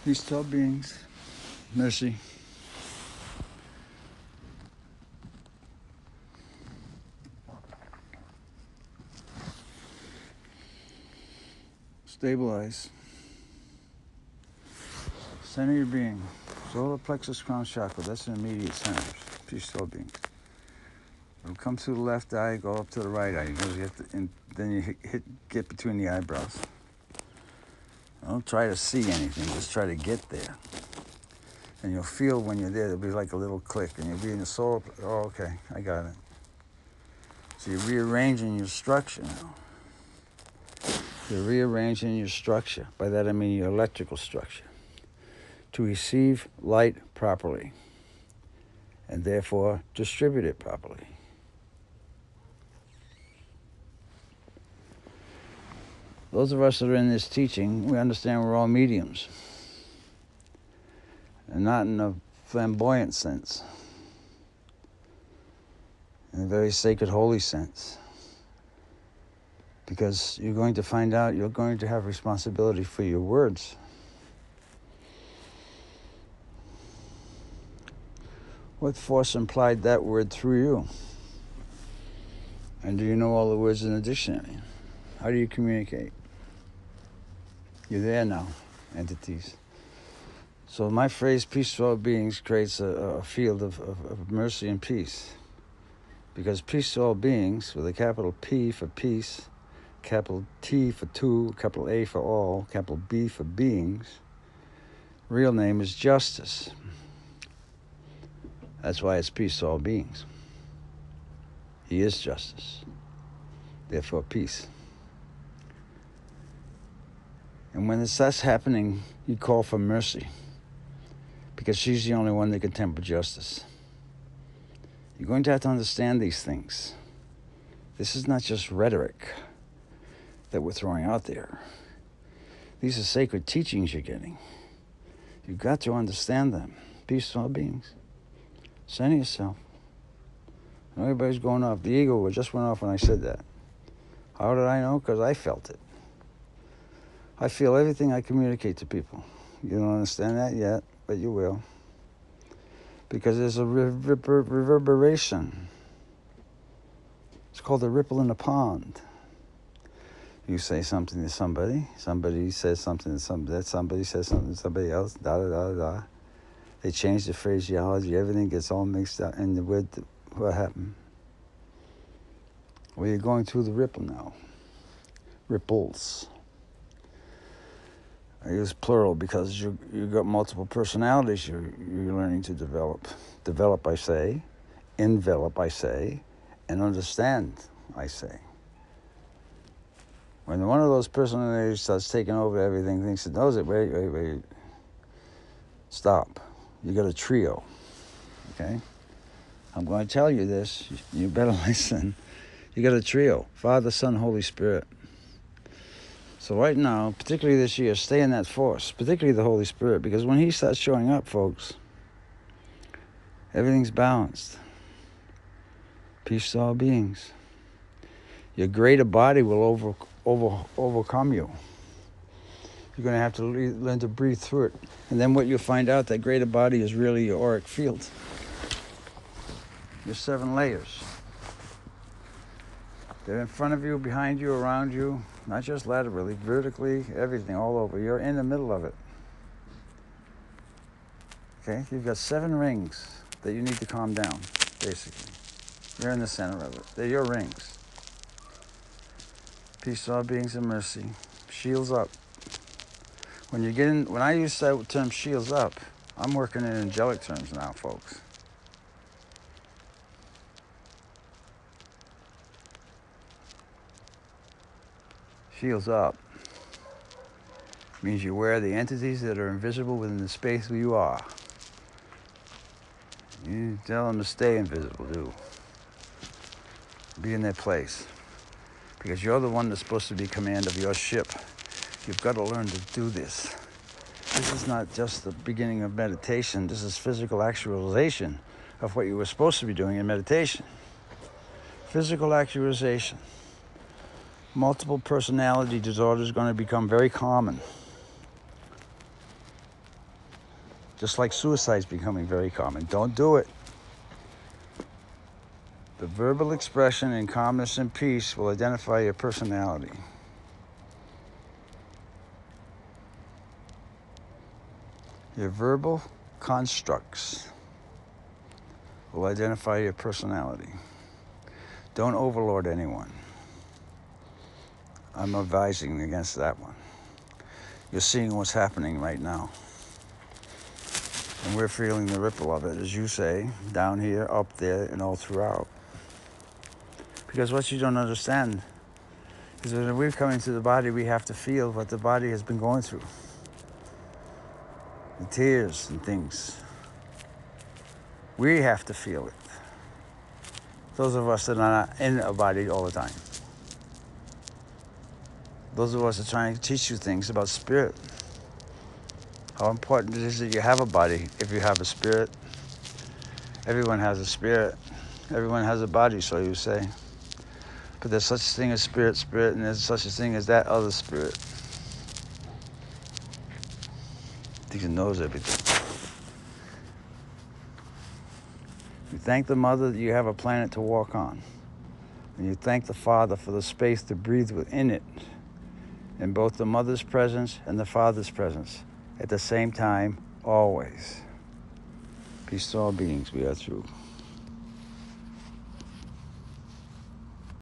Peace to all beings. Mercy. Stabilize. Center your being. Solar plexus crown chakra. That's an immediate center. Peace to all beings. It'll come through the left eye, go up to the right eye. And then you get between the eyebrows. Don't try to see anything. Just try to get there. And you'll feel when you're there, there'll be like a little click. And you'll be in the solar... Oh, okay. I got it. So you're rearranging your structure now. You're rearranging your structure. By that I mean your electrical structure. To receive light properly. And therefore distribute it properly. Those of us that are in this teaching, we understand we're all mediums. And not in a flamboyant sense. In a very sacred, holy sense. Because you're going to find out you're going to have responsibility for your words. What force implied that word through you? And do you know all the words in the dictionary? How do you communicate? You're there now, entities. So my phrase, peace to all beings, creates a field of mercy and peace. Because peace to all beings, with a capital P for peace, capital T for two, capital A for all, capital B for beings, real name is justice. That's why it's peace to all beings. He is justice. Therefore, peace. And when that's happening, you call for mercy. Because she's the only one that can temper justice. You're going to have to understand these things. This is not just rhetoric that we're throwing out there. These are sacred teachings you're getting. You've got to understand them. Peace to all beings. Center yourself. Everybody's going off. The ego just went off when I said that. How did I know? Because I felt it. I feel everything I communicate to people. You don't understand that yet, but you will. Because there's a reverberation. It's called a ripple in a pond. You say something to somebody says something to somebody says something to somebody else, da-da-da-da. They change the phraseology, everything gets all mixed up, and what happened? Well, you're going through the ripple now. Ripples. I use plural because you've got multiple personalities you're learning to develop. Develop, I say. Envelop, I say. And understand, I say. When one of those personalities starts taking over everything, thinks it knows it, wait. Stop. You got a trio, okay? I'm going to tell you this. You better listen. You got a trio. Father, Son, Holy Spirit. So right now, particularly this year, stay in that force, particularly the Holy Spirit, because when he starts showing up, folks, everything's balanced. Peace to all beings. Your greater body will overcome you. You're going to have to learn to breathe through it. And then what you'll find out, that greater body is really your auric field. Your 7 layers. They're in front of you, behind you, around you. Not just laterally, vertically, everything, all over. You're in the middle of it. Okay? You've got 7 rings that you need to calm down, basically. You're in the center of it. They're your rings. Peace to all beings and mercy. Shields up. When I use that term shields up, I'm working in angelic terms now, folks. Shields up means you're aware of the entities that are invisible within the space where you are. You tell them to stay invisible, too. Be in their place. Because you're the one that's supposed to be command of your ship. You've got to learn to do this. This is not just the beginning of meditation. This is physical actualization of what you were supposed to be doing in meditation. Physical actualization. Multiple personality disorder is going to become very common. Just like suicide is becoming very common. Don't do it. The verbal expression in calmness and peace will identify your personality. Your verbal constructs will identify your personality. Don't overlord anyone. I'm advising against that one. You're seeing what's happening right now. And we're feeling the ripple of it, as you say, down here, up there, and all throughout. Because what you don't understand is that when we're coming to the body, we have to feel what the body has been going through. The tears and things. We have to feel it. Those of us that are not in a body all the time. Those of us that are trying to teach you things about spirit. How important it is that you have a body if you have a spirit. Everyone has a spirit. Everyone has a body, so you say. But there's such a thing as spirit, and there's such a thing as that other spirit. He knows everything. You thank the mother that you have a planet to walk on. And you thank the father for the space to breathe within it. In both the mother's presence and the father's presence. At the same time, always. Peace to all beings, we are through.